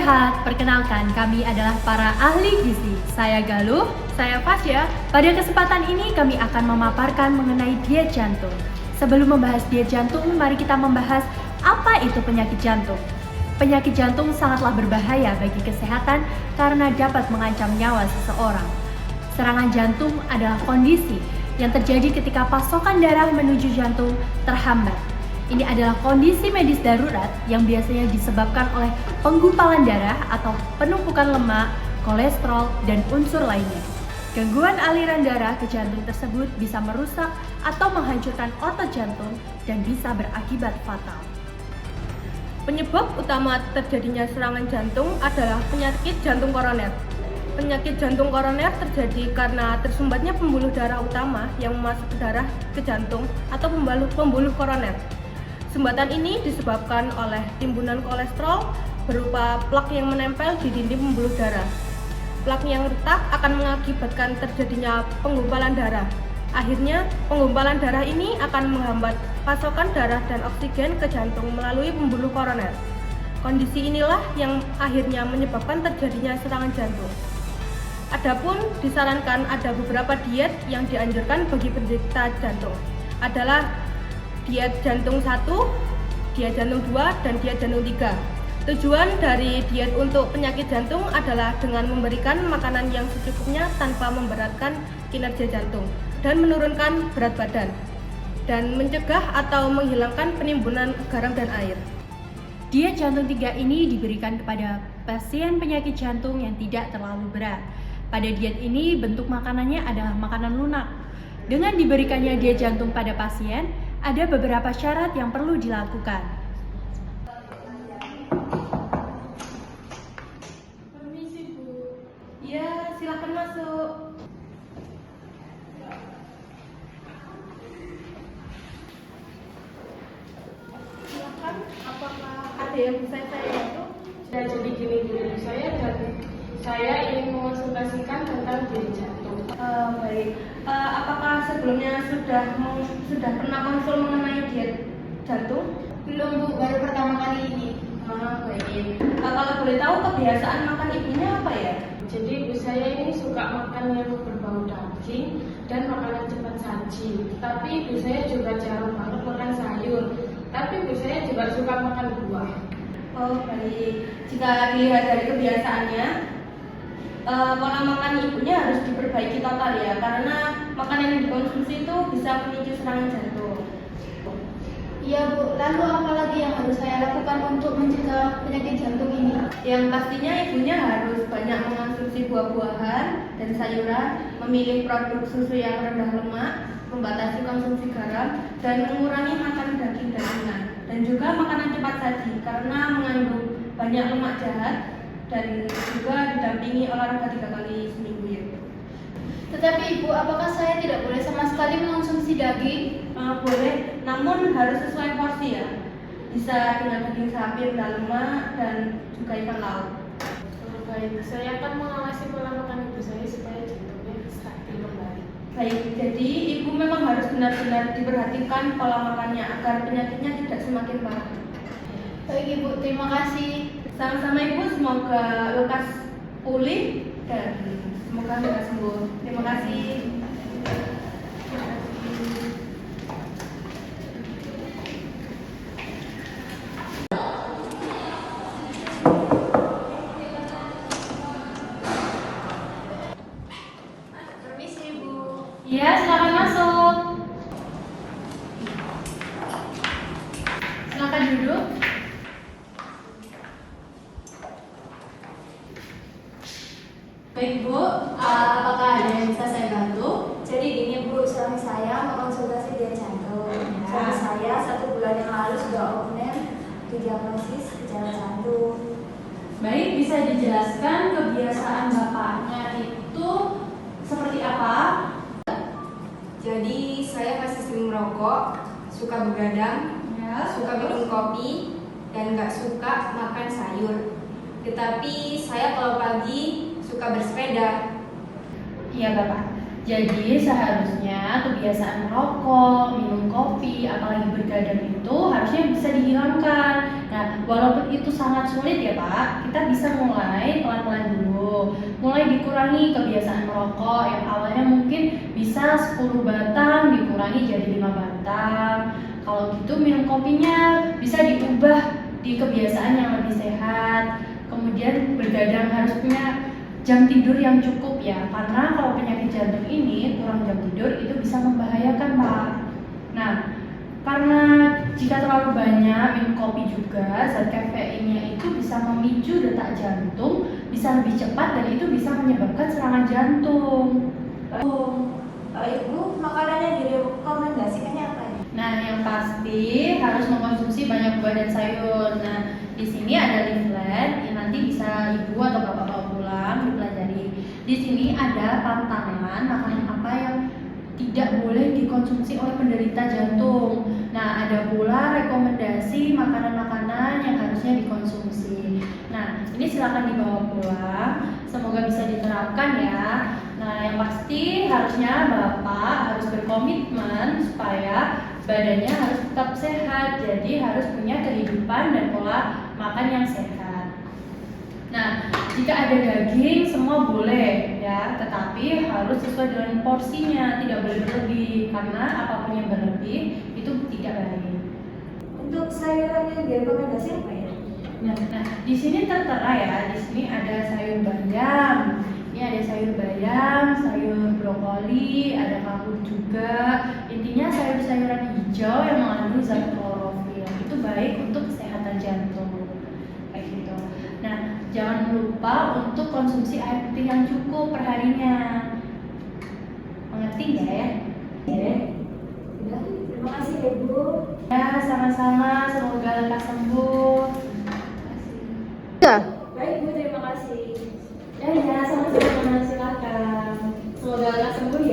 sehat, perkenalkan kami adalah para ahli gizi. Saya Galuh, Saya Fasya. pada kesempatan ini kami akan memaparkan mengenai diet jantung. Sebelum membahas diet jantung, mari kita membahas apa itu penyakit jantung. Penyakit jantung sangatlah berbahaya bagi kesehatan karena dapat mengancam nyawa seseorang. Serangan jantung adalah kondisi yang terjadi ketika pasokan darah menuju jantung terhambat. Ini adalah kondisi medis darurat yang biasanya disebabkan oleh penggumpalan darah atau penumpukan lemak, kolesterol, dan unsur lainnya. Gangguan aliran darah ke jantung tersebut bisa merusak atau menghancurkan otot jantung dan bisa berakibat fatal. Penyebab utama terjadinya serangan jantung adalah penyakit jantung koroner. Penyakit jantung koroner terjadi karena tersumbatnya pembuluh darah utama yang memasuk darah ke jantung atau pembuluh koroner. Sumbatan ini disebabkan oleh timbunan kolesterol berupa plak yang menempel di dinding pembuluh darah. Plak yang retak akan mengakibatkan terjadinya penggumpalan darah. Akhirnya, penggumpalan darah ini akan menghambat pasokan darah dan oksigen ke jantung melalui pembuluh koroner. Kondisi inilah yang akhirnya menyebabkan terjadinya serangan jantung. Adapun disarankan ada beberapa diet yang dianjurkan bagi penderita jantung adalah diet jantung 1, diet jantung 2, dan diet jantung 3. Tujuan dari diet untuk penyakit jantung adalah dengan memberikan makanan yang secukupnya tanpa memberatkan kinerja jantung dan menurunkan berat badan dan mencegah atau menghilangkan penimbunan garam dan air. Diet jantung 3 ini diberikan kepada pasien penyakit jantung yang tidak terlalu berat. Pada diet ini bentuk makanannya adalah makanan lunak. Dengan diberikannya diet jantung pada pasien, ada beberapa syarat yang perlu dilakukan. Permisi Bu. Ya, silakan masuk. Silakan, apakah ada yang bisa saya bantu? Ya, jadi gini dulu saya ingin mengonsultasikan tentang diet jantung. Baik. Apakah sebelumnya sudah pernah konsul mengenai diet jantung? Belum Bu, baru pertama kali ini. Baik. Kalau boleh tahu kebiasaan makan ibunya apa ya? Jadi ibu saya ini suka makan yang berbau daging dan makanan cepat saji. Tapi ibu saya juga jarang banget makan sayur. Tapi ibu saya juga suka makan buah. Baik. Jika dilihat dari kebiasaannya, pola makan ibunya harus diperbaiki total ya, karena makanan yang dikonsumsi itu bisa memicu serangan jantung. Iya Bu, lalu apa lagi yang harus saya lakukan untuk mencegah penyakit jantung ini? Yang pastinya ibunya harus banyak mengonsumsi buah-buahan dan sayuran, memilih produk susu yang rendah lemak, membatasi konsumsi garam, dan mengurangi makan daging-dagingan. Dan juga makanan cepat saji karena mengandung banyak lemak jahat dan juga didampingi olahraga 3 kali seminggu ya. Tetapi Ibu, apakah saya tidak boleh sama sekali mengonsumsi daging? Boleh, namun harus sesuai porsi ya. Bisa dengan daging sapi rendah lemak dan juga ikan laut. Baik, saya akan mengawasi pola makan ibu saya supaya jantungnya stabil kembali. Baik, jadi ibu memang harus benar-benar diperhatikan pola makannya agar penyakitnya tidak semakin parah. Baik Ibu, terima kasih. Sama-sama ibu, semoga lekas pulih dan semoga segera sembuh. Terima kasih. Permisi Ibu. Iya, silakan masuk. Silakan duduk. Baik Bu, apakah ada yang bisa saya bantu? Jadi gini Bu, suami saya mengonsultasi diet jantung. Suami saya 1 bulan yang lalu sudah opname didiagnosis gejala jantung. Baik, bisa dijelaskan kebiasaan Bapaknya itu seperti apa? Jadi saya masih sering merokok, suka begadang, suka minum kopi, dan nggak suka makan sayur. Tetapi saya kalau pagi suka bersepeda. Iya Bapak. Jadi seharusnya kebiasaan merokok, minum kopi, apalagi bergadang itu harusnya bisa dihilangkan Nah, walaupun itu sangat sulit ya Pak, kita bisa mulai pelan-pelan dulu. Mulai dikurangi kebiasaan merokok yang awalnya mungkin bisa 10 batang dikurangi jadi 5 batang. Kalau gitu minum kopinya bisa diubah di kebiasaan yang lebih sehat. Kemudian bergadang harus punya jam tidur yang cukup ya, karena kalau penyakit jantung ini kurang jam tidur itu bisa membahayakan Pak. Nah, karena jika terlalu banyak minum kopi juga, zat kafeinnya itu bisa memicu detak jantung, bisa lebih cepat dan itu bisa menyebabkan serangan jantung. Kalau Ibu, makanan yang direkomendasikannya apa ya? Nah, yang pasti harus mengkonsumsi banyak buah dan sayur. Nah, di sini ada leaflet yang nanti bisa Ibu atau Bapak bawa pulang dipelajari. Di sini ada pantangan makanan apa yang tidak boleh dikonsumsi oleh penderita jantung. Nah, ada pula rekomendasi makanan-makanan yang harusnya dikonsumsi. Nah, ini silakan dibawa pulang. Semoga bisa diterapkan ya. Nah, yang pasti harusnya Bapak harus berkomitmen supaya badannya harus tetap sehat. Jadi harus punya kehidupan dan pola makan yang sehat. Nah, jika ada daging semua boleh ya, tetapi harus sesuai dengan porsinya, tidak boleh berlebih karena apapun yang berlebih itu tidak baik. Untuk sayuran yang direkomendasi apa ya? Nah, di sini tertera ya, di sini ada sayur bayam. Ini ada sayur bayam, sayur brokoli, ada kangkung juga. Intinya sayur-sayuran hijau yang mengandung zat klorofil itu baik untuk kesehatan jantung. Kayak gitu. Nah, jangan lupa untuk konsumsi air putih yang cukup perharinya. Mengerti nggak ya? Ya. Terima kasih ya Bu. Ya, sama-sama. Semoga lekas sembuh. Baik Bu, terima kasih. Ya, sama-sama. Silakan. Semoga lekas sembuh ya.